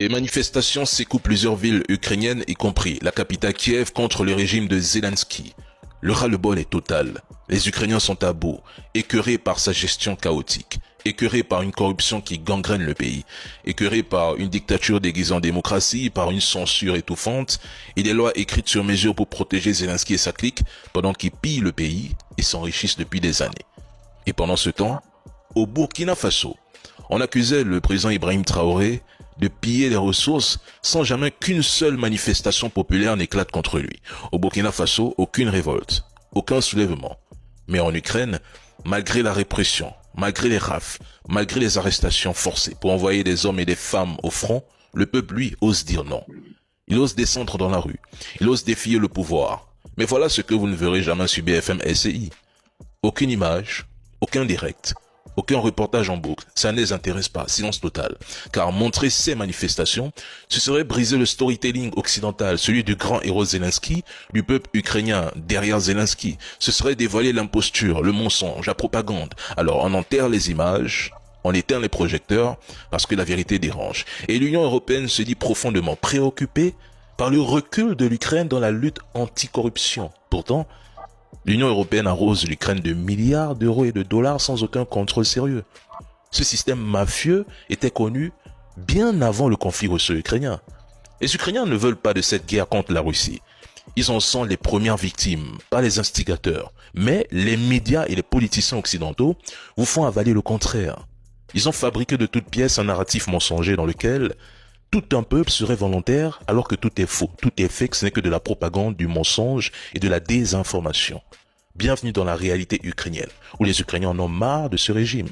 Les manifestations secouent plusieurs villes ukrainiennes, y compris la capitale Kiev, contre le régime de Zelensky. Le ras-le-bol est total. Les Ukrainiens sont à bout, écœurés par sa gestion chaotique, écœurés par une corruption qui gangrène le pays, écœurés par une dictature déguisée en démocratie, par une censure étouffante et des lois écrites sur mesure pour protéger Zelensky et sa clique pendant qu'ils pillent le pays et s'enrichissent depuis des années. Et pendant ce temps, au Burkina Faso, on accusait le président Ibrahim Traoré de piller les ressources sans jamais qu'une seule manifestation populaire n'éclate contre lui. Au Burkina Faso, aucune révolte, aucun soulèvement. Mais en Ukraine, malgré la répression, malgré les rafles, malgré les arrestations forcées pour envoyer des hommes et des femmes au front, le peuple, lui, ose dire non. Il ose descendre dans la rue, il ose défier le pouvoir. Mais voilà ce que vous ne verrez jamais sur BFM SCI. Aucune image, aucun direct, aucun reportage en boucle, ça ne les intéresse pas, silence total. Car montrer ces manifestations, ce serait briser le storytelling occidental, celui du grand héros Zelensky, du peuple ukrainien derrière Zelensky. Ce serait dévoiler l'imposture, le mensonge, la propagande. Alors on enterre les images, on éteint les projecteurs, parce que la vérité dérange. Et l'Union européenne se dit profondément préoccupée par le recul de l'Ukraine dans la lutte anticorruption. Pourtant, l'Union européenne arrose l'Ukraine de milliards d'euros et de dollars sans aucun contrôle sérieux. Ce système mafieux était connu bien avant le conflit russo-ukrainien. Les Ukrainiens ne veulent pas de cette guerre contre la Russie. Ils en sont les premières victimes, pas les instigateurs. Mais les médias et les politiciens occidentaux vous font avaler le contraire. Ils ont fabriqué de toutes pièces un narratif mensonger dans lequel tout un peuple serait volontaire alors que tout est faux, tout est fake, ce n'est que de la propagande, du mensonge et de la désinformation. Bienvenue dans la réalité ukrainienne, où les Ukrainiens en ont marre de ce régime.